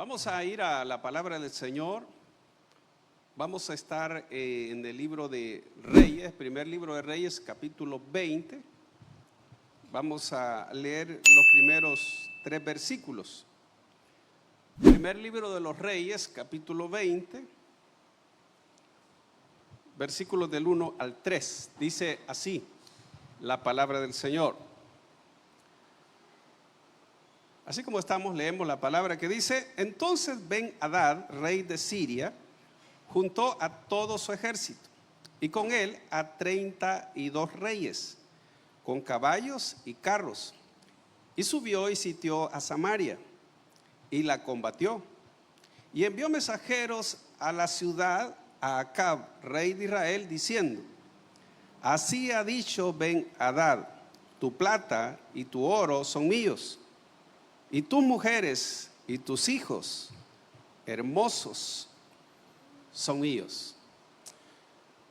Vamos a ir a la palabra del Señor. Vamos a estar en el libro de Reyes, primer libro de Reyes, capítulo 20. Vamos a leer los primeros 3 versículos. Primer libro de los Reyes, capítulo 20, versículos del 1 al 3. Dice así la palabra del Señor. Así como estamos, leemos la palabra que dice: entonces Ben-Hadad, rey de Siria, juntó a todo su ejército, y con él a 32 reyes, con caballos y carros, y subió y sitió a Samaria, y la combatió, y envió mensajeros a la ciudad a Acab, rey de Israel, diciendo: así ha dicho Ben-Hadad, tu plata y tu oro son míos, y tus mujeres y tus hijos hermosos son míos.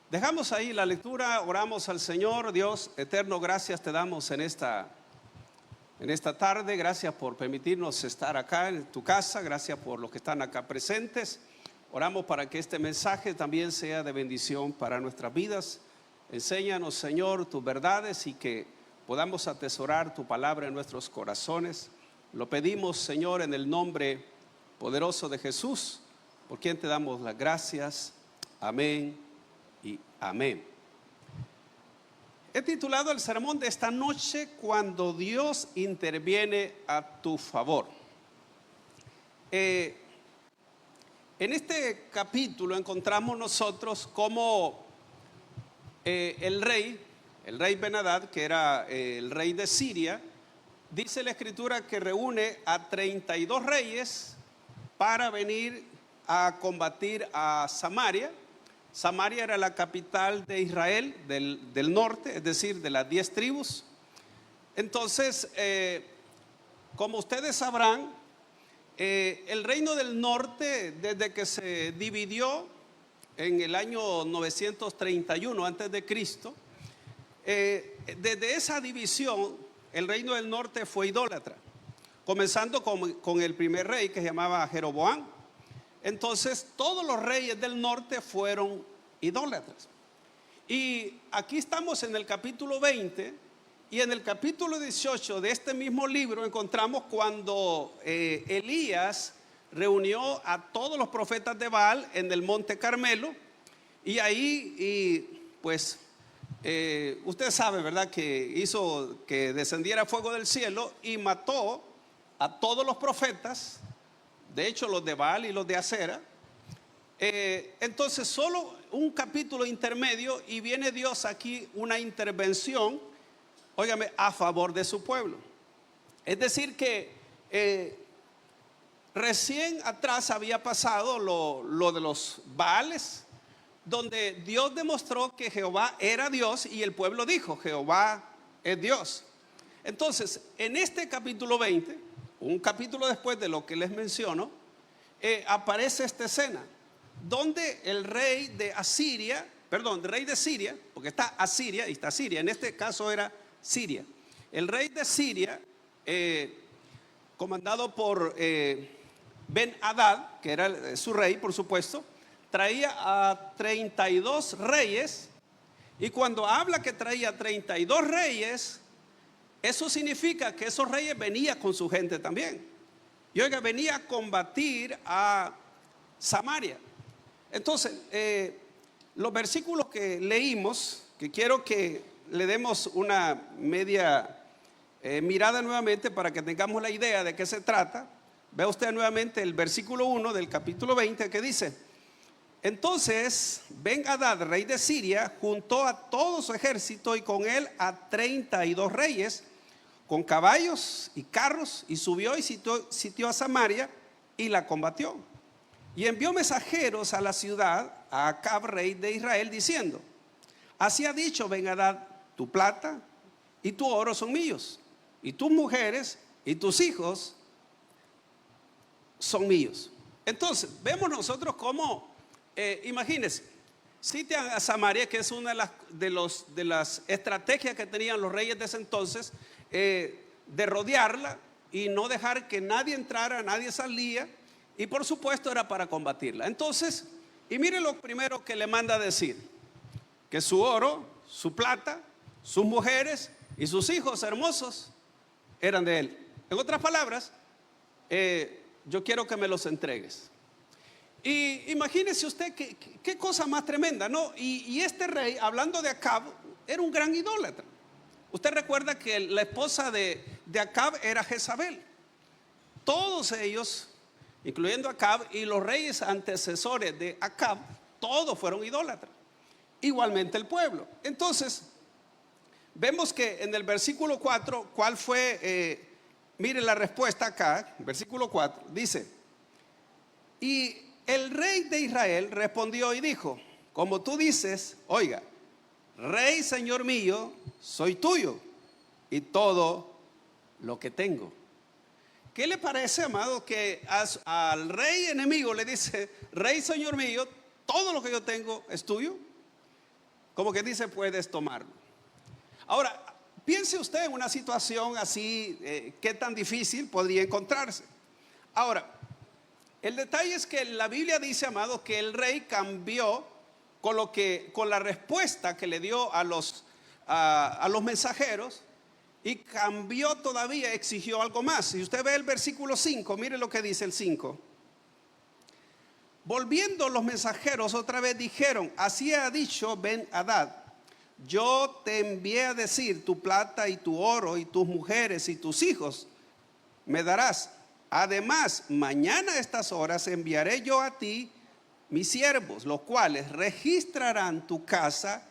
Dejamos ahí la lectura, oramos al Señor. Dios eterno, gracias te damos en esta tarde. Gracias por permitirnos estar acá en tu casa. Gracias por los que están acá presentes. Oramos para que este mensaje también sea de bendición para nuestras vidas. Enséñanos, Señor, tus verdades y que podamos atesorar tu palabra en nuestros corazones. Lo pedimos, Señor, en el nombre poderoso de Jesús, por quien te damos las gracias. Amén y amén. He titulado el sermón de esta noche: cuando Dios interviene a tu favor. En este capítulo encontramos nosotros cómo el rey Ben-Hadad, que era el rey de Siria, dice la escritura que reúne a 32 reyes para venir a combatir a Samaria. Samaria era la capital de Israel del norte, es decir, de las 10 tribus. Entonces, como ustedes sabrán, el reino del norte, desde que se dividió en el año 931 antes de Cristo, desde esa división el reino del norte fue idólatra, comenzando con el primer rey, que se llamaba Jeroboam. Entonces todos los reyes del norte fueron idólatras. Y aquí estamos en el capítulo 20, y en el capítulo 18 de este mismo libro encontramos cuando Elías reunió a todos los profetas de Baal en el monte Carmelo. Y ahí usted sabe, ¿verdad?, que hizo que descendiera fuego del cielo y mató a todos los profetas, de hecho los de Baal y los de Acera. Entonces solo un capítulo intermedio y viene Dios aquí, una intervención, óigame, a favor de su pueblo. Es decir que recién atrás había pasado lo de los Baales, donde Dios demostró que Jehová era Dios y el pueblo dijo: Jehová es Dios. Entonces, en este capítulo 20, un capítulo después de lo que les menciono, aparece esta escena donde el rey de Siria, porque está Asiria y está Siria, en este caso era Siria. El rey de Siria, comandado por Ben-Hadad, que era su rey, por supuesto, traía a 32 reyes. Y cuando habla que traía 32 reyes, eso significa que esos reyes venían con su gente también. Y oiga, venía a combatir a Samaria. Entonces, los versículos que leímos, que quiero que le demos una media mirada nuevamente para que tengamos la idea de qué se trata. Vea usted nuevamente el versículo 1 del capítulo 20, que dice: entonces Ben-Hadad, rey de Siria, juntó a todo su ejército y con él a 32 reyes, con caballos y carros, y subió y sitió a Samaria y la combatió. Y envió mensajeros a la ciudad, a Acab, rey de Israel, diciendo: así ha dicho Ben-Hadad, tu plata y tu oro son míos, y tus mujeres y tus hijos son míos. Entonces vemos nosotros cómo, imagínense, sitian a Samaria, que es una de las estrategias que tenían los reyes de ese entonces, de rodearla y no dejar que nadie entrara, nadie salía. Y por supuesto era para combatirla. Entonces, y mire lo primero que le manda a decir: que su oro, su plata, sus mujeres y sus hijos hermosos eran de él. En otras palabras, yo quiero que me los entregues. Y imagínese usted qué cosa más tremenda, ¿no? Y este rey, hablando de Acab, era un gran idólatra. Usted recuerda que la esposa de Acab era Jezabel. Todos ellos, incluyendo Acab y los reyes antecesores de Acab, todos fueron idólatras. Igualmente el pueblo. Entonces, vemos que en el versículo 4, ¿cuál fue? Mire la respuesta acá, versículo 4, dice: y el rey de Israel respondió y dijo: como tú dices, oiga, rey, señor mío, soy tuyo y todo lo que tengo. ¿Qué le parece, amado, que al rey enemigo le dice: rey, señor mío, todo lo que yo tengo es tuyo? Como que dice, puedes tomarlo. Ahora, piense usted en una situación así, ¿qué tan difícil podría encontrarse? Ahora, el detalle es que la Biblia dice, amado, que el rey cambió con la respuesta que le dio a los mensajeros, y cambió todavía, exigió algo más. Si usted ve el versículo 5, mire lo que dice el 5. Volviendo los mensajeros otra vez dijeron: así ha dicho Ben-Hadad, yo te envié a decir, tu plata y tu oro y tus mujeres y tus hijos me darás. Además, mañana a estas horas enviaré yo a ti mis siervos, los cuales registrarán tu casa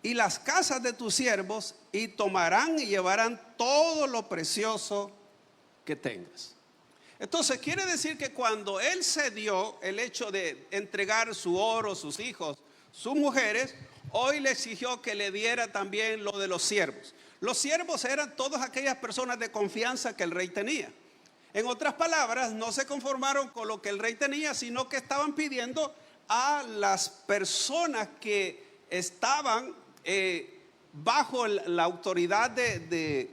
y las casas de tus siervos, y tomarán y llevarán todo lo precioso que tengas. Entonces quiere decir que cuando él cedió el hecho de entregar su oro, sus hijos, sus mujeres, hoy le exigió que le diera también lo de los siervos. Los siervos eran todas aquellas personas de confianza que el rey tenía. En otras palabras, no se conformaron con lo que el rey tenía, sino que estaban pidiendo a las personas que estaban bajo la autoridad del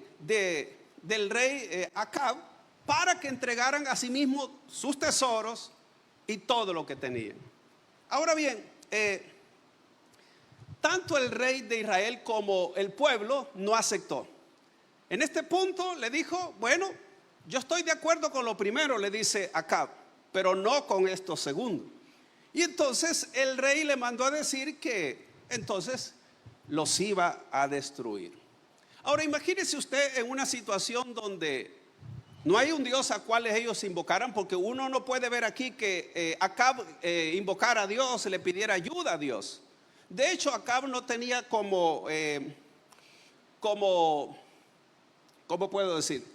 rey Acab, para que entregaran a sí mismos sus tesoros y todo lo que tenían. Ahora bien, tanto el rey de Israel como el pueblo no aceptó. En este punto le dijo: bueno, yo estoy de acuerdo con lo primero, le dice Acab, pero no con esto segundo. Y entonces el rey le mandó a decir que entonces los iba a destruir. Ahora imagínese usted en una situación donde no hay un Dios a cual ellos invocaran, porque uno no puede ver aquí que Acab invocara a Dios, le pidiera ayuda a Dios. De hecho, Acab no tenía ¿cómo puedo decir?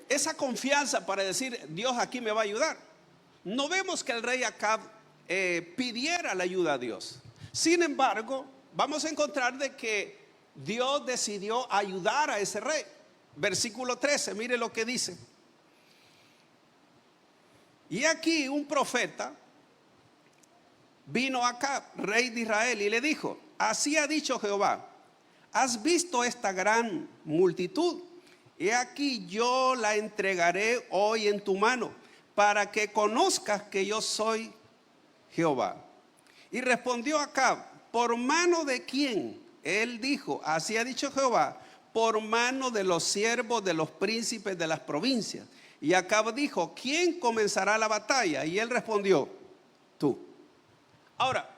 Esa confianza para decir: Dios aquí me va a ayudar. No vemos que el rey Acab pidiera la ayuda a Dios. Sin embargo, vamos a encontrar de que Dios decidió ayudar a ese rey. Versículo 13, mire lo que dice: y aquí un profeta vino a Acab, rey de Israel, y le dijo: así ha dicho Jehová, ¿has visto esta gran multitud? He aquí yo la entregaré hoy en tu mano, para que conozcas que yo soy Jehová. Y respondió Acab: ¿por mano de quién? Él dijo: así ha dicho Jehová, por mano de los siervos de los príncipes de las provincias. Y Acab dijo: ¿quién comenzará la batalla? Y él respondió: tú. Ahora,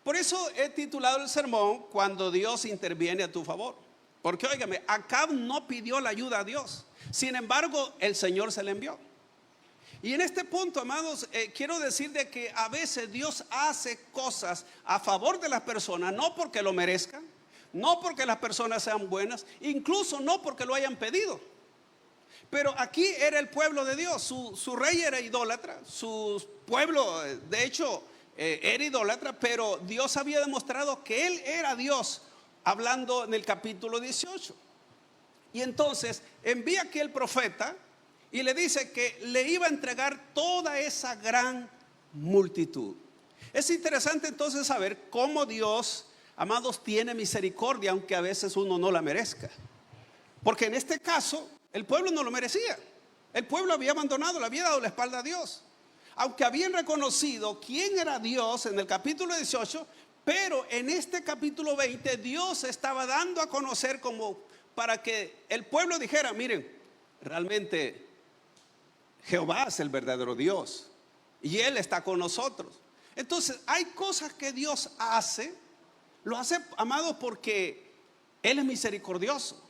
por eso he titulado el sermón: cuando Dios interviene a tu favor. Porque óigame, Acab no pidió la ayuda a Dios, sin embargo el Señor se le envió. Y en este punto, amados, quiero decir de que a veces Dios hace cosas a favor de las personas, no porque lo merezcan, no porque las personas sean buenas, incluso no porque lo hayan pedido. Pero aquí era el pueblo de Dios, su rey era idólatra, su pueblo de hecho era idólatra, pero Dios había demostrado que Él era Dios, hablando en el capítulo 18. Y entonces envía aquí el profeta y le dice que le iba a entregar toda esa gran multitud. Es interesante entonces saber cómo Dios, amados, tiene misericordia, aunque a veces uno no la merezca. Porque en este caso el pueblo no lo merecía. El pueblo había abandonado, le había dado la espalda a Dios. Aunque habían reconocido quién era Dios en el capítulo 18, pero en este capítulo 20 Dios estaba dando a conocer como para que el pueblo dijera, miren, realmente Jehová es el verdadero Dios y Él está con nosotros. Entonces hay cosas que Dios hace, lo hace, amados, porque Él es misericordioso,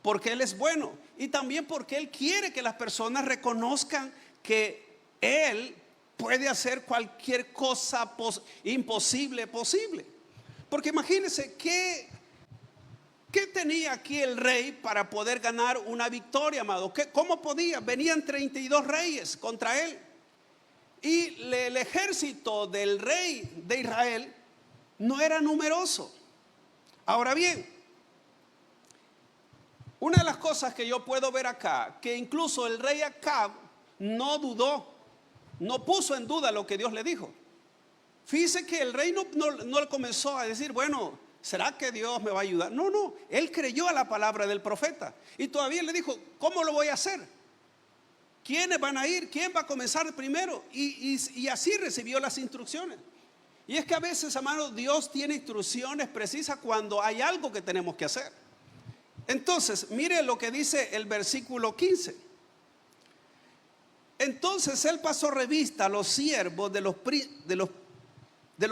porque Él es bueno y también porque Él quiere que las personas reconozcan que Él puede hacer cualquier cosa imposible posible. Porque imagínense ¿qué tenía aquí el rey para poder ganar una victoria, amado? ¿Cómo podía? Venían 32 reyes contra él. Y el ejército del rey de Israel no era numeroso. Ahora bien, una de las cosas que yo puedo ver acá, que incluso el rey Acab no dudó, no puso en duda lo que Dios le dijo. Fíjese que el rey no comenzó a decir, bueno, ¿será que Dios me va a ayudar? No, él creyó a la palabra del profeta. Y todavía le dijo, ¿cómo lo voy a hacer? ¿Quiénes van a ir? ¿Quién va a comenzar primero? Y así recibió las instrucciones. Y es que a veces, hermanos, Dios tiene instrucciones precisas cuando hay algo que tenemos que hacer. Entonces, mire lo que dice el versículo 15. Entonces él pasó revista a los siervos de los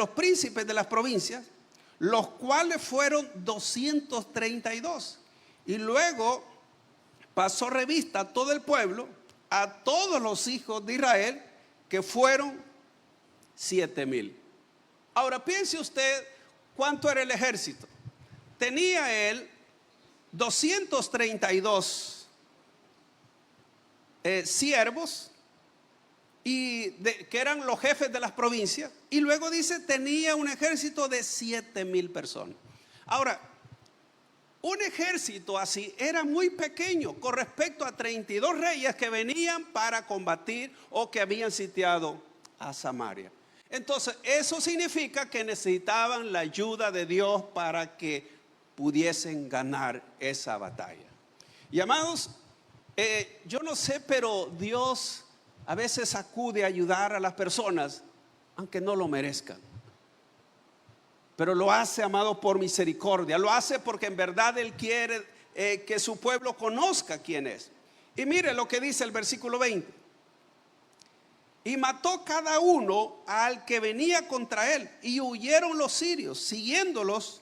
príncipes de las provincias, los cuales fueron 232. Y luego pasó revista a todo el pueblo, a todos los hijos de Israel, que fueron 7,000. Ahora piense usted cuánto era el ejército. Tenía él 232 siervos que eran los jefes de las provincias, y luego dice tenía un ejército de 7,000 personas. Ahora, un ejército así era muy pequeño con respecto a 32 reyes que venían para combatir o que habían sitiado a Samaria. Entonces eso significa que necesitaban la ayuda de Dios para que pudiesen ganar esa batalla. Y amados, yo no sé, pero Dios a veces acude a ayudar a las personas aunque no lo merezcan. Pero lo hace, amado, por misericordia. Lo hace porque en verdad Él quiere que su pueblo conozca quién es. Y mire lo que dice el versículo 20. Y mató cada uno al que venía contra él, y huyeron los sirios, siguiéndolos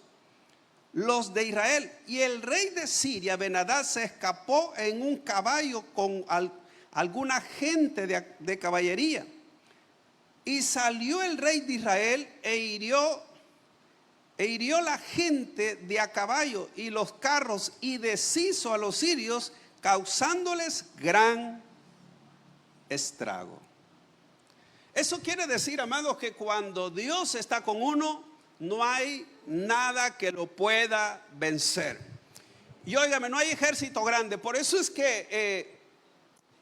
los de Israel. Y el rey de Siria, Ben-Hadad, se escapó en un caballo con alguna gente de caballería. Y salió el rey de Israel e hirió la gente de a caballo y los carros, y deshizo a los sirios, causándoles gran estrago. Eso quiere decir, amados, que cuando Dios está con uno, no hay nada que lo pueda vencer. Y óigame, no hay ejército grande. Por eso es que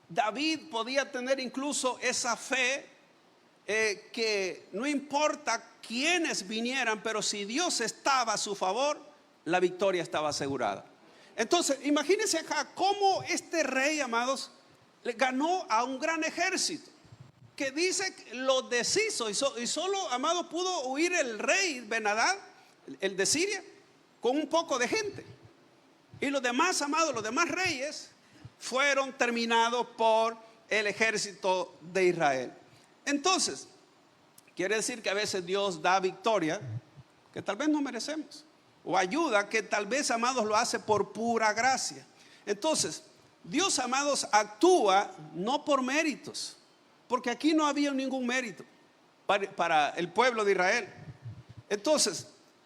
David podía tener incluso esa fe, que no importa quiénes vinieran, pero si Dios estaba a su favor, la victoria estaba asegurada. Entonces, imagínense acá cómo este rey, amados, le ganó a un gran ejército, que dice lo deshizo, y solo, amados, pudo huir el rey Ben-Hadad, el de Siria, con un poco de gente. Y los demás, amados, los demás reyes fueron terminados por el ejército de Israel. Entonces, quiere decir que a veces Dios da victoria que tal vez no merecemos, o ayuda que tal vez, amados, lo hace por pura gracia. Entonces, Dios, amados, actúa no por méritos, porque aquí no había ningún mérito para el pueblo de Israel. Entonces,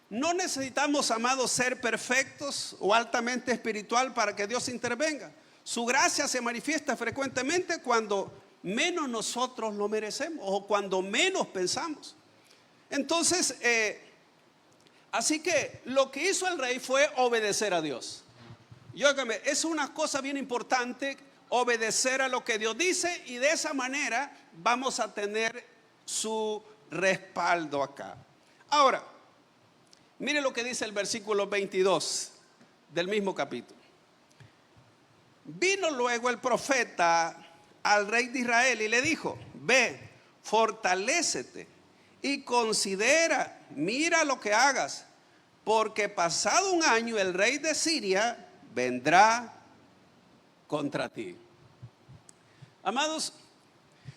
no necesitamos, amados, ser perfectos o altamente espiritual para que Dios intervenga. Su gracia se manifiesta frecuentemente cuando menos nosotros lo merecemos, o cuando menos pensamos. Entonces, así que lo que hizo el rey fue obedecer a Dios. Y óigame, es una cosa bien importante, obedecer a lo que Dios dice, y de esa manera vamos a tener su respaldo acá. Ahora, mire lo que dice el versículo 22 del mismo capítulo. Vino luego el profeta al rey de Israel y le dijo: ve, fortalécete y considera, mira lo que hagas, porque pasado un año el rey de Siria vendrá contra ti. Amados,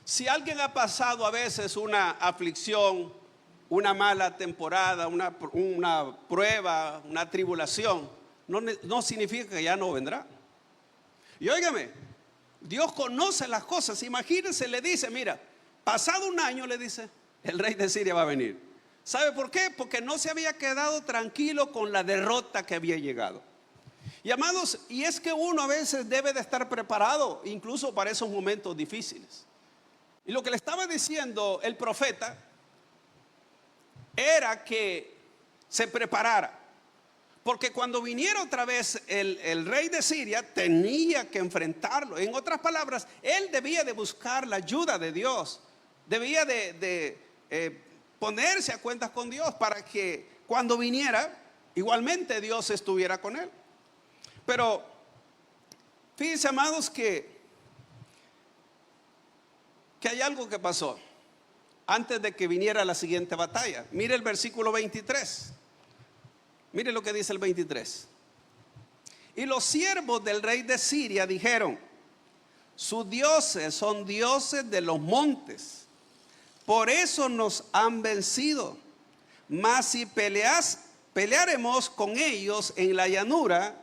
si alguien ha pasado a veces una aflicción, una mala temporada, una prueba, una tribulación, no significa que ya no vendrá. Y óigame, Dios conoce las cosas. Imagínense, le dice: mira, pasado un año, le dice, el rey de Siria va a venir. ¿Sabe por qué? Porque no se había quedado tranquilo con la derrota que había llegado. Y amados, y es que uno a veces debe de estar preparado incluso para esos momentos difíciles. Y lo que le estaba diciendo el profeta era que se preparara, porque cuando viniera otra vez el rey de Siria, tenía que enfrentarlo. En otras palabras, él debía de buscar la ayuda de Dios, debía de ponerse a cuentas con Dios, para que cuando viniera, igualmente Dios estuviera con él. Pero fíjense, amados, que hay algo que pasó antes de que viniera la siguiente batalla. Mire el versículo 23. Mire lo que dice el 23. Y los siervos del rey de Siria dijeron: sus dioses son dioses de los montes, por eso nos han vencido. Mas si pelearemos con ellos en la llanura,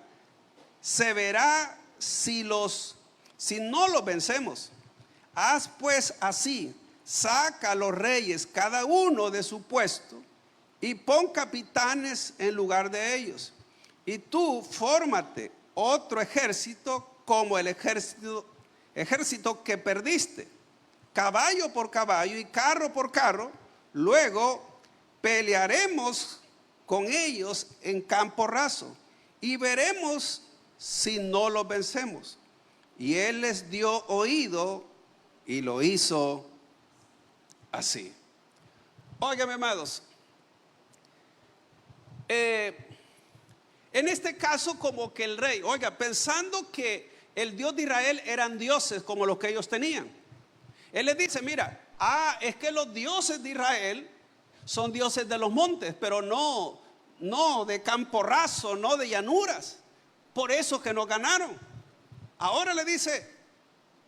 se verá si no los vencemos. Haz pues así: saca a los reyes cada uno de su puesto y pon capitanes en lugar de ellos. Y tú fórmate otro ejército como el ejército que perdiste, caballo por caballo y carro por carro. Luego pelearemos con ellos en campo raso y veremos si no los vencemos. Y él les dio oído y lo hizo así. Óigame, amados, en este caso, como que el rey, oiga, pensando que el Dios de Israel eran dioses como los que ellos tenían, él les dice: mira, es que los dioses de Israel son dioses de los montes, pero no de campo raso, no de llanuras. Por eso que nos ganaron. Ahora le dice: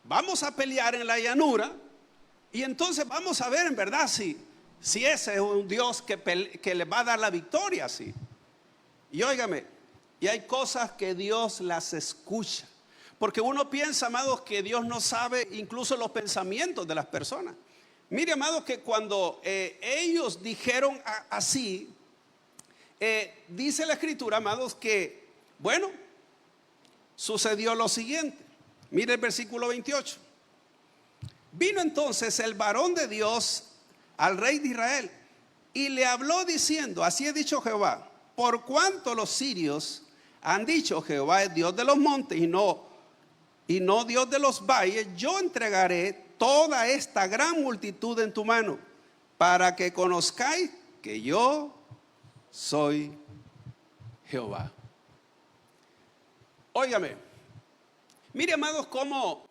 vamos a pelear en la llanura, y entonces vamos a ver en verdad si ese es un Dios que le va a dar la victoria, sí. Y óigame, y hay cosas que Dios las escucha, porque uno piensa, amados, que Dios no sabe incluso los pensamientos de las personas. Mire, amados, que cuando ellos dijeron así, dice la escritura, amados, que bueno, sucedió lo siguiente. Mire el versículo 28. Vino entonces el varón de Dios al rey de Israel y le habló diciendo: así ha dicho Jehová, por cuanto los sirios han dicho: Jehová es Dios de los montes y no Dios de los valles, yo entregaré toda esta gran multitud en tu mano, para que conozcáis que yo soy Jehová. Óigame, mire, amados, como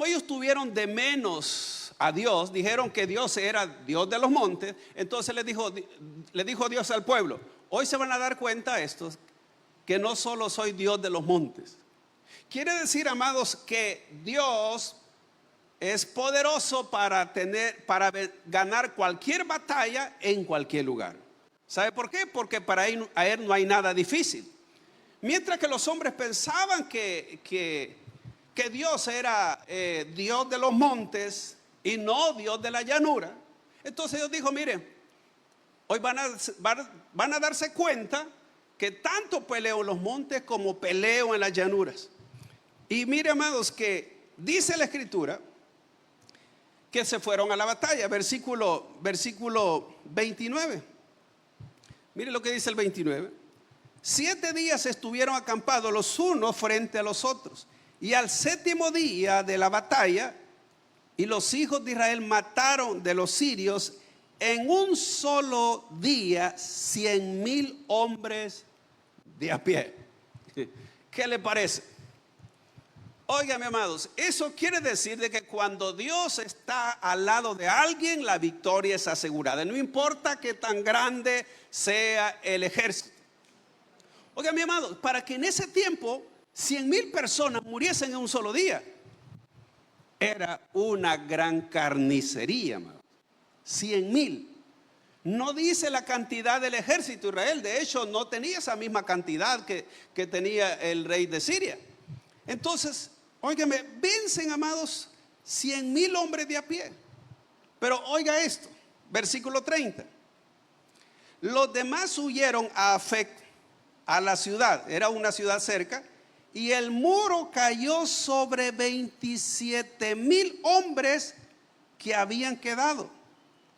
ellos tuvieron de menos a Dios, dijeron que Dios era Dios de los montes. Entonces le dijo Dios al pueblo: hoy se van a dar cuenta estos que no solo soy Dios de los montes. Quiere decir, amados, que Dios es poderoso para ganar cualquier batalla en cualquier lugar. ¿Sabe por qué? Porque para él no hay nada difícil. Mientras que los hombres pensaban que Dios era Dios de los montes y no Dios de la llanura, entonces Dios dijo: miren, hoy van a darse cuenta que tanto peleo en los montes como peleo en las llanuras. Y mire, amados, que dice la escritura que se fueron a la batalla. Versículo 29. Mire lo que dice el 29. 7 días estuvieron acampados los unos frente a los otros, y al 7º día de la batalla, y los hijos de Israel mataron de los sirios en un solo día 100,000 hombres de a pie. ¿Qué le parece? Óigame, amados, eso quiere decir de que cuando Dios está al lado de alguien, la victoria es asegurada. No importa que tan grande sea el ejército. Óigame, amados, para que en ese tiempo 100,000 personas muriesen en un solo día, era una gran carnicería, amados. 100,000. No dice la cantidad del ejército de Israel. De hecho, no tenía esa misma cantidad que tenía el rey de Siria. Entonces, óigame, vencen, amados, 100,000 hombres de a pie. Pero oiga esto, versículo 30. Los demás huyeron a Afec, a la ciudad, era una ciudad cerca, y el muro cayó sobre 27,000 hombres que habían quedado.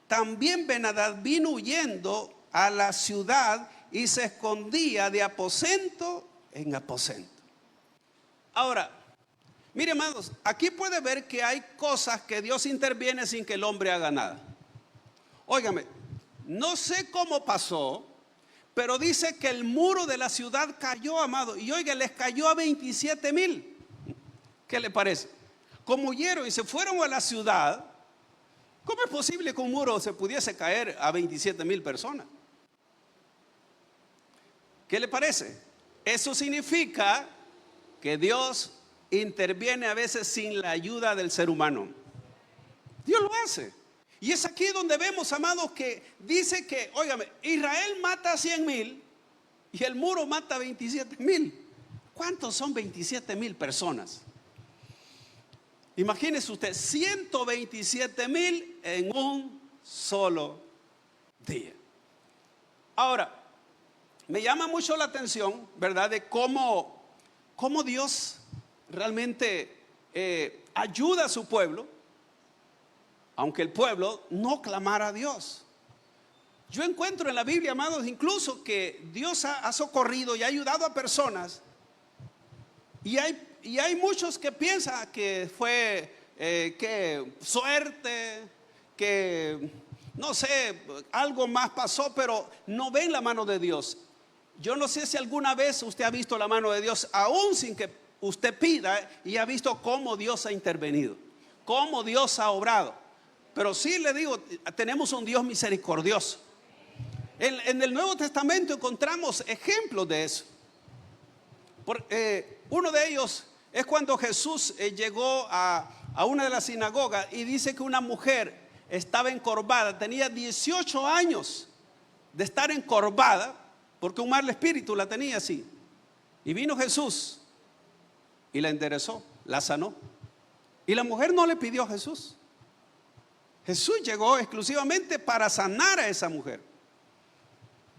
También Ben-Hadad vino huyendo a la ciudad y se escondía de aposento en aposento. Ahora, mire, amados, aquí puede ver que hay cosas que Dios interviene sin que el hombre haga nada. Óigame, no sé cómo pasó, pero dice que el muro de la ciudad cayó, amado. Y oiga, les cayó a 27,000. ¿Qué le parece? Como huyeron y se fueron a la ciudad, ¿cómo es posible que un muro se pudiese caer a 27,000 personas? ¿Qué le parece? Eso significa que Dios interviene a veces sin la ayuda del ser humano. Dios lo hace. Y es aquí donde vemos, amados, que dice que, óigame, Israel mata a 100,000 y el muro mata a 27,000. ¿Cuántos son 27,000 personas? Imagínese usted, 127,000 en un solo día. Ahora, me llama mucho la atención, ¿verdad?, de cómo Dios realmente ayuda a su pueblo, aunque el pueblo no clamara a Dios. Yo encuentro en la Biblia, amados, incluso que Dios ha socorrido y ha ayudado a personas. Y hay muchos que piensan que fue que suerte, que no sé, algo más pasó, pero no ven la mano de Dios. Yo no sé si alguna vez usted ha visto la mano de Dios, aún sin que usted pida, y ha visto cómo Dios ha intervenido, cómo Dios ha obrado. Pero sí le digo, tenemos un Dios misericordioso. En el Nuevo Testamento encontramos ejemplos de eso. Uno de ellos es cuando Jesús llegó a una de las sinagogas y dice que una mujer estaba encorvada, tenía 18 años de estar encorvada, porque un mal espíritu la tenía así. Y vino Jesús y la enderezó, la sanó. Y la mujer no le pidió a Jesús. Jesús llegó exclusivamente para sanar a esa mujer.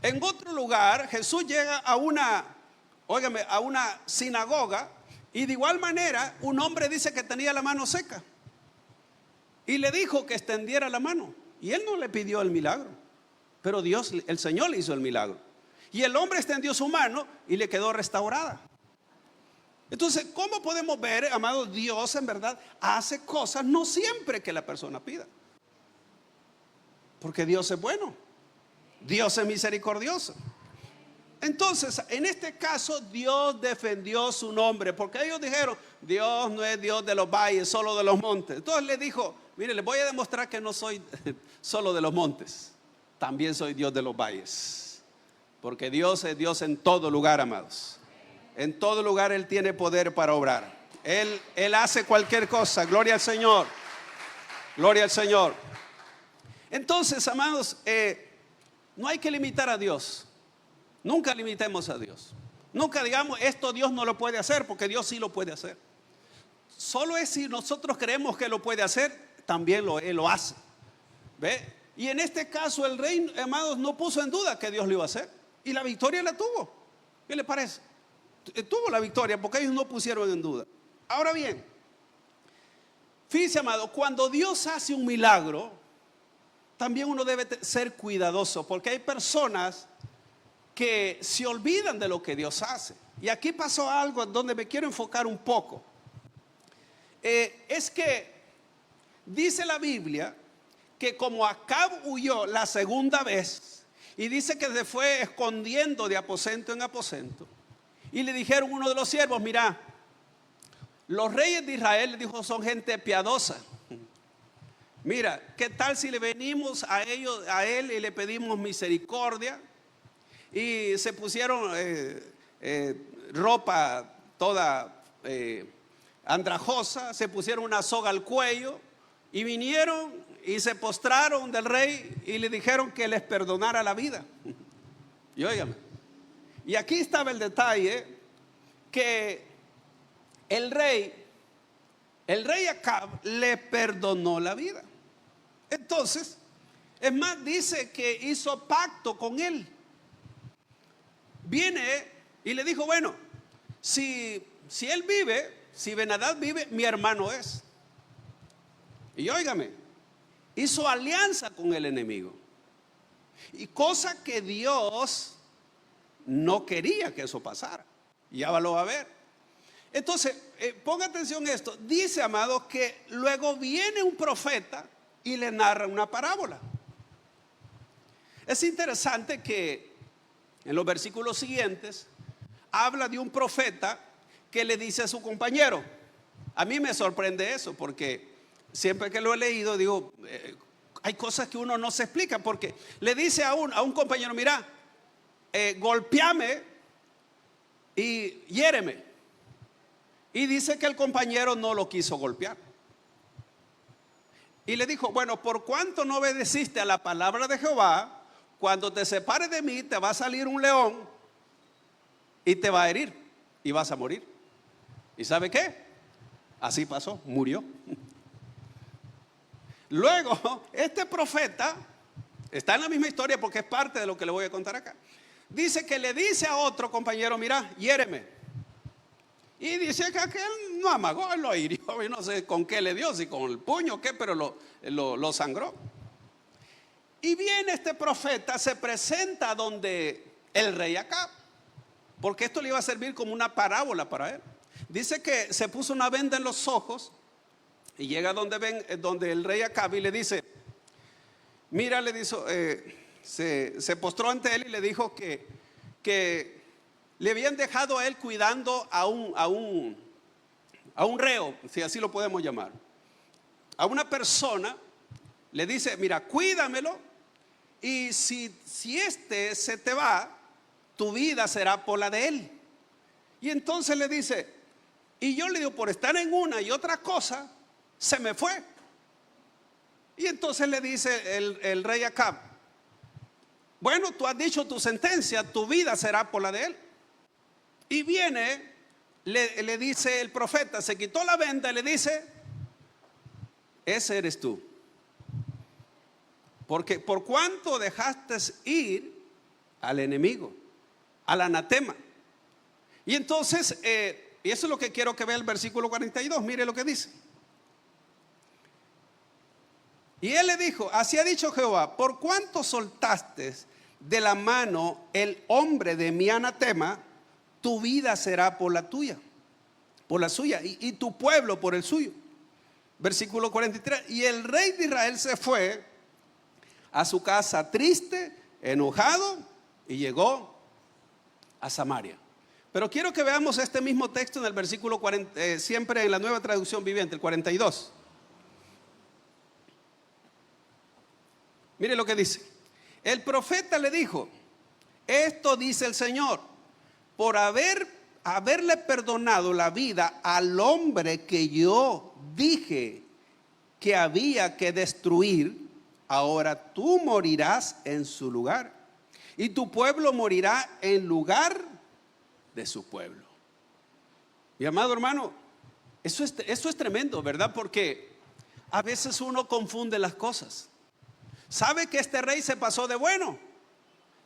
En otro lugar, Jesús llega a una sinagoga y de igual manera un hombre dice que tenía la mano seca y le dijo que extendiera la mano, y él no le pidió el milagro, pero Dios, el Señor, le hizo el milagro, y el hombre extendió su mano y le quedó restaurada. Entonces, ¿cómo podemos ver, amados? Dios en verdad hace cosas no siempre que la persona pida, porque Dios es bueno, Dios es misericordioso. Entonces, en este caso, Dios defendió su nombre, porque ellos dijeron, Dios no es Dios de los valles, solo de los montes. Entonces le dijo, mire, les voy a demostrar que no soy solo de los montes, también soy Dios de los valles, porque Dios es Dios en todo lugar, amados. En todo lugar Él tiene poder para obrar. Él hace cualquier cosa. Gloria al Señor. Gloria al Señor. Entonces, amados, no hay que limitar a Dios. Nunca limitemos a Dios. Nunca digamos, esto Dios no lo puede hacer, porque Dios sí lo puede hacer. Solo es si nosotros creemos que lo puede hacer, también Él lo hace. ¿Ve? Y en este caso el rey, amados, no puso en duda que Dios lo iba a hacer, y la victoria la tuvo. ¿Qué le parece? Tuvo la victoria porque ellos no pusieron en duda. Ahora bien, fíjese, amado, cuando Dios hace un milagro, también uno debe ser cuidadoso, porque hay personas que se olvidan de lo que Dios hace. Y aquí pasó algo donde me quiero enfocar un poco. Es que dice la Biblia que como Acab huyó la segunda vez, y dice que se fue escondiendo de aposento en aposento, y le dijeron uno de los siervos, mira, Los reyes de Israel, le dijo, son gente piadosa. Mira, ¿qué tal si le venimos a ellos, a él, y le pedimos misericordia? Y se pusieron ropa toda andrajosa, se pusieron una soga al cuello y vinieron y se postraron del rey y le dijeron que les perdonara la vida. Y óigame, y aquí estaba el detalle, que el rey Acab le perdonó la vida. Entonces, es más, dice que hizo pacto con él. Viene y le dijo, bueno, si él vive, si Ben-Hadad vive, mi hermano es. Y óigame, hizo alianza con el enemigo. Y cosa que Dios no quería que eso pasara. Ya lo va a ver. Entonces, ponga atención a esto. Dice, amado, que luego viene un profeta y le narra una parábola. Es interesante que en los versículos siguientes habla de un profeta que le dice a su compañero. A mí me sorprende eso, porque siempre que lo he leído digo, hay cosas que uno no se explica, porque le dice a un compañero, mira, golpeame y hiéreme. Y dice que el compañero no lo quiso golpear. Y le dijo, bueno, por cuanto no obedeciste a la palabra de Jehová, cuando te separes de mí te va a salir un león y te va a herir y vas a morir. ¿Y sabe qué? Así pasó, murió. Luego, este profeta está en la misma historia porque es parte de lo que le voy a contar acá. Dice que le dice a otro compañero, mira, hiéreme. Y dice que aquel no amagó, él lo hirió, y no sé con qué le dio, si con el puño o qué, pero lo sangró. Y viene este profeta, se presenta donde el rey Acab, porque esto le iba a servir como una parábola para él. Dice que se puso una venda en los ojos y llega donde el rey Acab y le dice, mira, le dice, se postró ante él y le dijo que le habían dejado a él cuidando a un reo, si así lo podemos llamar. A una persona le dice, mira, cuídamelo, y si este se te va, tu vida será por la de él. Y entonces le dice, y yo le digo, por estar en una y otra cosa, se me fue. Y entonces le dice el rey Acab, bueno, tú has dicho tu sentencia, tu vida será por la de él. Y viene, le dice el profeta, se quitó la venda y le dice, ese eres tú. Porque por cuánto dejaste ir al enemigo, al anatema. Y entonces, y eso es lo que quiero que vea el versículo 42, mire lo que dice. Y él le dijo, así ha dicho Jehová, por cuánto soltaste de la mano el hombre de mi anatema, tu vida será por la tuya, por la suya, y tu pueblo por el suyo. Versículo 43, y el rey de Israel se fue a su casa triste, enojado, y llegó a Samaria. Pero quiero que veamos este mismo texto en el versículo 40, siempre en la Nueva Traducción Viviente, el 42. Mire lo que dice. El profeta le dijo, esto dice el Señor, por haberle perdonado la vida al hombre que yo dije que había que destruir, ahora tú morirás en su lugar, y tu pueblo morirá en lugar de su pueblo. Mi amado hermano, eso es tremendo, ¿verdad? Porque a veces uno confunde las cosas. ¿Sabe que este rey se pasó de bueno?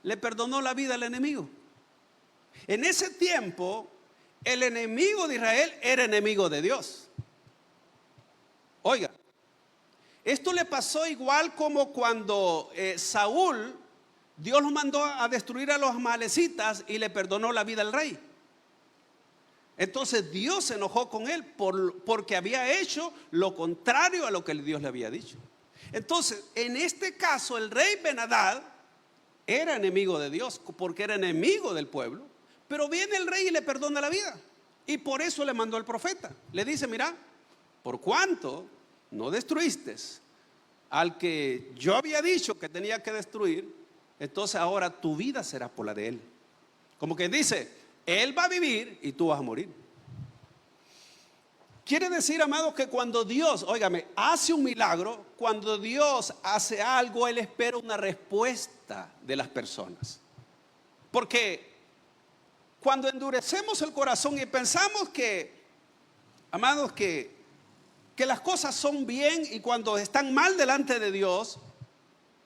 Le perdonó la vida al enemigo. En ese tiempo, el enemigo de Israel era enemigo de Dios. Oiga, esto le pasó igual como cuando Saúl, Dios lo mandó a destruir a los amalecitas y le perdonó la vida al rey. Entonces Dios se enojó con él porque había hecho lo contrario a lo que Dios le había dicho. Entonces, en este caso, el rey Ben-Hadad era enemigo de Dios porque era enemigo del pueblo. Pero viene el rey y le perdona la vida. Y por eso le mandó el profeta. Le dice, mira, por cuanto no destruiste al que yo había dicho que tenía que destruir, entonces ahora tu vida será por la de él. Como que dice, él va a vivir y tú vas a morir. Quiere decir, amados, que cuando Dios, óigame, hace un milagro, cuando Dios hace algo, Él espera una respuesta de las personas. Porque cuando endurecemos el corazón y pensamos que, amados, que las cosas son bien y cuando están mal delante de Dios,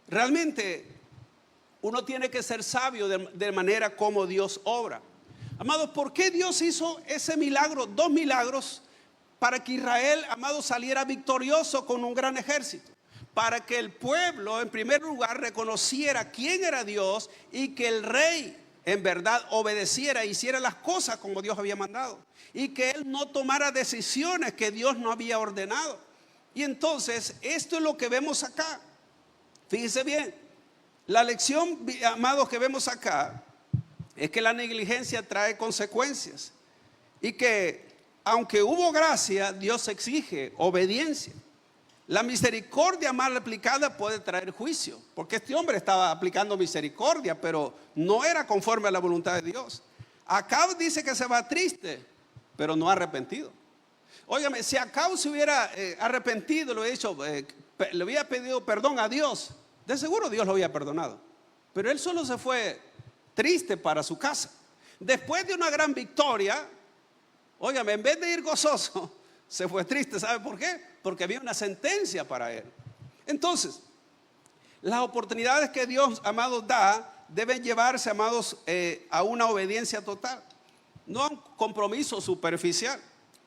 realmente uno tiene que ser sabio de manera como Dios obra. Amados, ¿por qué Dios hizo ese milagro, 2 milagros? Para que Israel, amado, saliera victorioso con un gran ejército. Para que el pueblo, en primer lugar, reconociera quién era Dios y que el rey, en verdad, obedeciera, hiciera las cosas como Dios había mandado. Y que él no tomara decisiones que Dios no había ordenado. Y entonces, esto es lo que vemos acá. Fíjense bien, la lección, amados, que vemos acá es que la negligencia trae consecuencias. Y que aunque hubo gracia, Dios exige obediencia. La misericordia mal aplicada puede traer juicio, porque este hombre estaba aplicando misericordia, pero no era conforme a la voluntad de Dios. Acab dice que se va triste, pero no arrepentido. Óigame, si Acab se hubiera arrepentido, le hubiera pedido perdón a Dios, de seguro Dios lo había perdonado. Pero él solo se fue triste para su casa. Después de una gran victoria, óigame, en vez de ir gozoso, se fue triste. ¿Sabe por qué? Porque había una sentencia para él. Entonces, las oportunidades que Dios, amados, da, deben llevarse, amados, a una obediencia total, no a un compromiso superficial.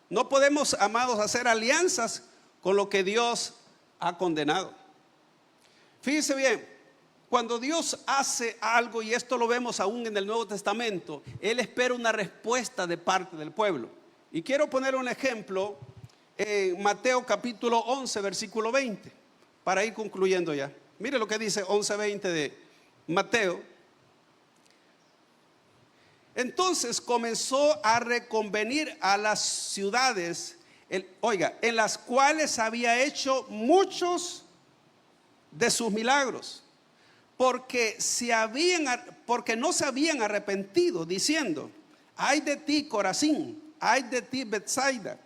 No podemos, amados, hacer alianzas con lo que Dios ha condenado. Fíjense bien, cuando Dios hace algo, y esto lo vemos aún en el Nuevo Testamento, Él espera una respuesta de parte del pueblo. Y quiero poner un ejemplo en Mateo capítulo 11, versículo 20, para ir concluyendo ya. Mire lo que dice 11:20 de Mateo. Entonces comenzó a reconvenir a las ciudades, en las cuales había hecho muchos de sus milagros, porque no se habían arrepentido, diciendo: ay de ti, Corazín, ay de ti, Betsaida,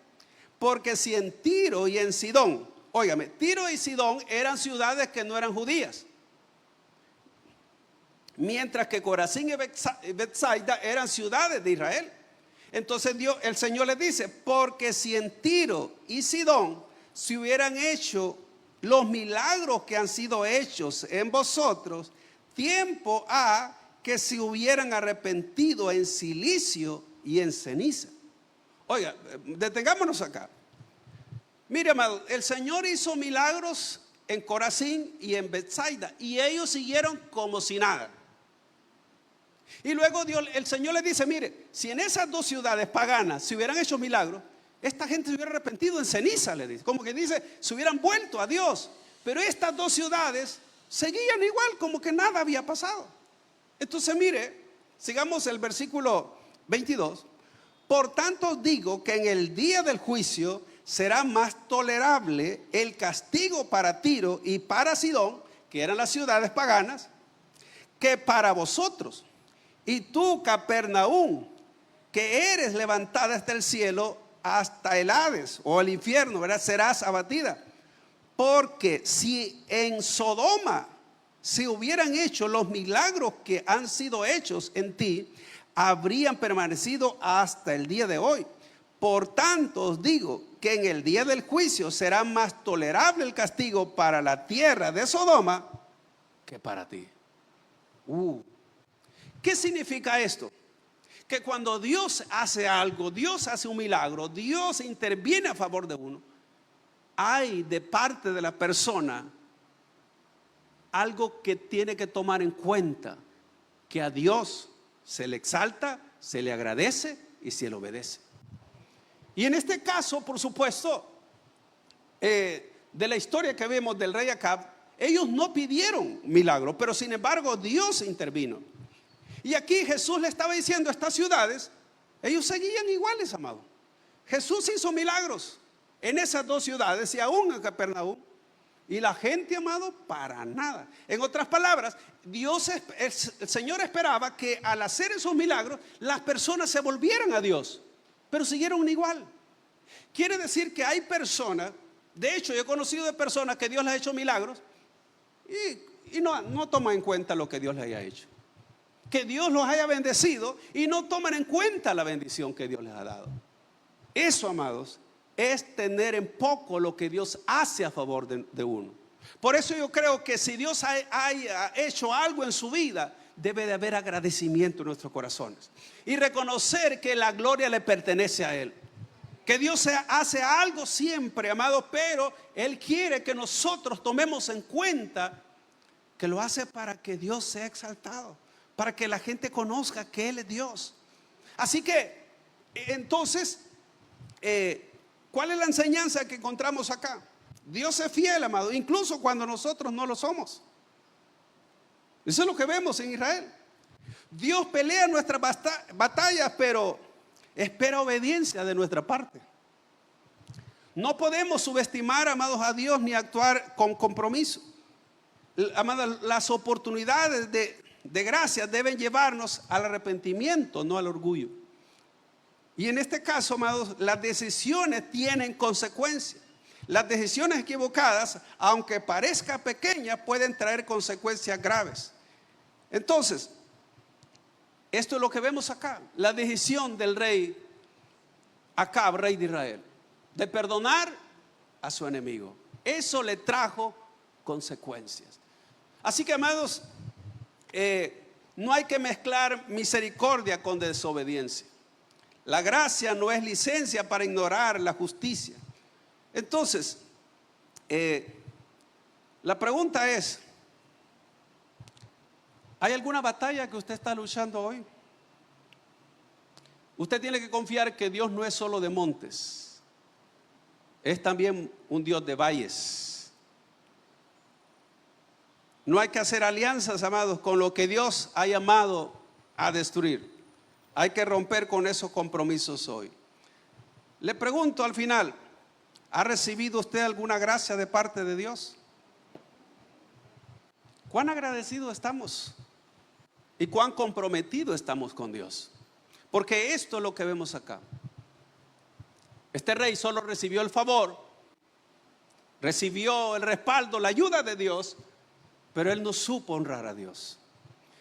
porque si en Tiro y en Sidón, óigame, Tiro y Sidón eran ciudades que no eran judías, mientras que Corazín y Betsaida eran ciudades de Israel. Entonces el Señor les dice: porque si en Tiro y Sidón se hubieran hecho los milagros que han sido hechos en vosotros, tiempo ha que se hubieran arrepentido en silicio y en ceniza. Oiga, detengámonos acá. Mire, amado, el Señor hizo milagros en Corazín y en Betsaida, y ellos siguieron como si nada. Y luego el Señor les dice: mire, si en esas 2 ciudades paganas se hubieran hecho milagros, esta gente se hubiera arrepentido en ceniza, le dice. Como que dice, se hubieran vuelto a Dios. Pero estas 2 ciudades seguían igual, como que nada había pasado. Entonces mire, sigamos el versículo 22. Por tanto os digo que en el día del juicio será más tolerable el castigo para Tiro y para Sidón, que eran las ciudades paganas, que para vosotros. Y tú, Capernaum, que eres levantada hasta el cielo, hasta el Hades o el infierno, ¿verdad?, serás abatida. Porque si en Sodoma se hubieran hecho los milagros que han sido hechos en ti, habrían permanecido hasta el día de hoy. Por tanto os digo que en el día del juicio será más tolerable el castigo para la tierra de Sodoma que para ti. ¿Qué significa esto? Que cuando Dios hace algo, Dios hace un milagro, Dios interviene a favor de uno, hay de parte de la persona algo que tiene que tomar en cuenta, que a Dios se le exalta, se le agradece y se le obedece. Y en este caso, por supuesto, de la historia que vemos del rey Acab, ellos no pidieron milagro, pero sin embargo Dios intervino. Y aquí Jesús le estaba diciendo a estas ciudades: Ellos seguían iguales, amado. Jesús hizo milagros en esas dos ciudades y aún en Capernaum. Y la gente, amado, para nada. En otras palabras, el Señor esperaba que al hacer esos milagros, las personas se volvieran a Dios, pero siguieron igual. Quiere decir que hay personas, de hecho yo he conocido de personas que Dios les ha hecho milagros y no toman en cuenta lo que Dios les haya hecho. Que Dios los haya bendecido y no toman en cuenta la bendición que Dios les ha dado. Eso, amados, es tener en poco lo que Dios hace a favor de uno. Por eso yo creo que si Dios haya hecho algo en su vida, debe de haber agradecimiento en nuestros corazones y reconocer que la gloria le pertenece a Él. Que Dios hace algo siempre, amado, pero Él quiere que nosotros tomemos en cuenta que lo hace para que Dios sea exaltado, para que la gente conozca que Él es Dios. Así que, entonces, ¿cuál es la enseñanza que encontramos acá? Dios es fiel, amado, incluso cuando nosotros no lo somos. Eso es lo que vemos en Israel. Dios pelea nuestras batallas, pero espera obediencia de nuestra parte. No podemos subestimar, amados, a Dios ni actuar con compromiso. Amados, las oportunidades de gracia deben llevarnos al arrepentimiento, no al orgullo. Y en este caso, amados, las decisiones tienen consecuencias. Las decisiones equivocadas, aunque parezca pequeñas, pueden traer consecuencias graves. Entonces, esto es lo que vemos acá. La decisión del rey Acab, rey de Israel, de perdonar a su enemigo. Eso le trajo consecuencias. Así que, amados, no hay que mezclar misericordia con desobediencia. La gracia no es licencia para ignorar la justicia. Entonces, la pregunta es, ¿hay alguna batalla que usted está luchando hoy? Usted tiene que confiar que Dios no es solo de montes, es también un Dios de valles. No hay que hacer alianzas, amados, con lo que Dios ha llamado a destruir. Hay que romper con esos compromisos hoy. Le pregunto al final, ¿ha recibido usted alguna gracia de parte de Dios? ¿Cuán agradecidos estamos? ¿Y cuán comprometidos estamos con Dios? Porque esto es lo que vemos acá. Este rey solo recibió el favor, recibió el respaldo, la ayuda de Dios, pero él no supo honrar a Dios.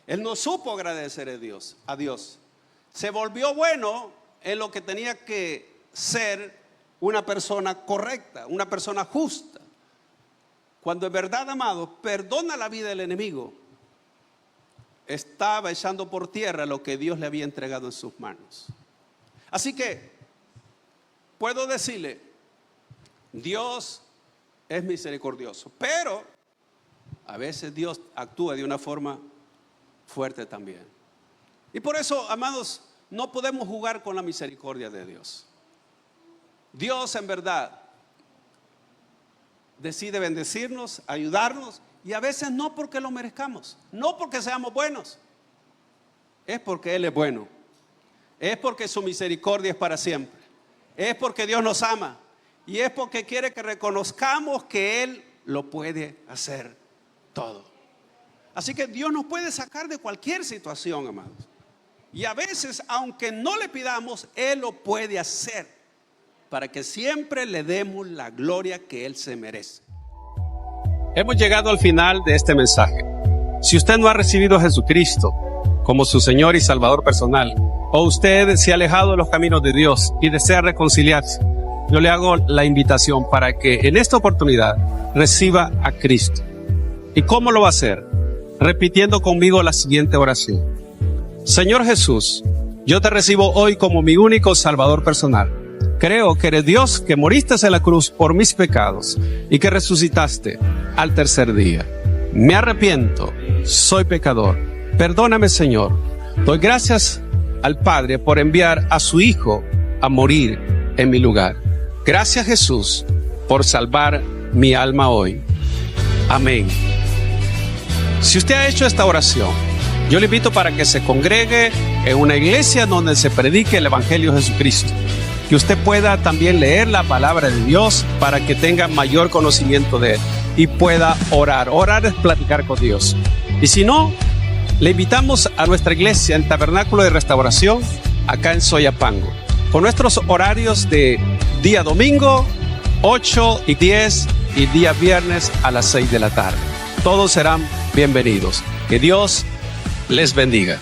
Él no supo agradecer a Dios. Se volvió bueno en lo que tenía que ser una persona correcta, una persona justa. Cuando en verdad, amado, perdona la vida del enemigo, estaba echando por tierra lo que Dios le había entregado en sus manos. Así que puedo decirle, Dios es misericordioso, pero a veces Dios actúa de una forma fuerte también. Y por eso, amados, no podemos jugar con la misericordia de Dios. Dios en verdad decide bendecirnos, ayudarnos, y a veces no porque lo merezcamos, no porque seamos buenos, es porque Él es bueno, es porque su misericordia es para siempre, es porque Dios nos ama y es porque quiere que reconozcamos que Él lo puede hacer todo. Así que Dios nos puede sacar de cualquier situación, amados, y a veces, aunque no le pidamos, Él lo puede hacer, para que siempre le demos la gloria que Él se merece. Hemos llegado al final de este mensaje. Si usted no ha recibido a Jesucristo como su Señor y Salvador personal, o usted se ha alejado de los caminos de Dios y desea reconciliarse, yo le hago la invitación para que en esta oportunidad reciba a Cristo. ¿Y cómo lo va a hacer? Repitiendo conmigo la siguiente oración. Señor Jesús, yo te recibo hoy como mi único Salvador personal. Creo que eres Dios, que moriste en la cruz por mis pecados y que resucitaste al tercer día. Me arrepiento, soy pecador. Perdóname, Señor. Doy gracias al Padre por enviar a su Hijo a morir en mi lugar. Gracias, Jesús, por salvar mi alma hoy. Amén. Si usted ha hecho esta oración, yo le invito para que se congregue en una iglesia donde se predique el Evangelio de Jesucristo. Que usted pueda también leer la palabra de Dios para que tenga mayor conocimiento de Él y pueda orar. Orar es platicar con Dios. Y si no, le invitamos a nuestra iglesia, el Tabernáculo de Restauración, acá en Soyapango, con nuestros horarios de día domingo, 8 y 10, y día viernes a las 6 de la tarde. Todos serán bienvenidos. Que Dios les bendiga.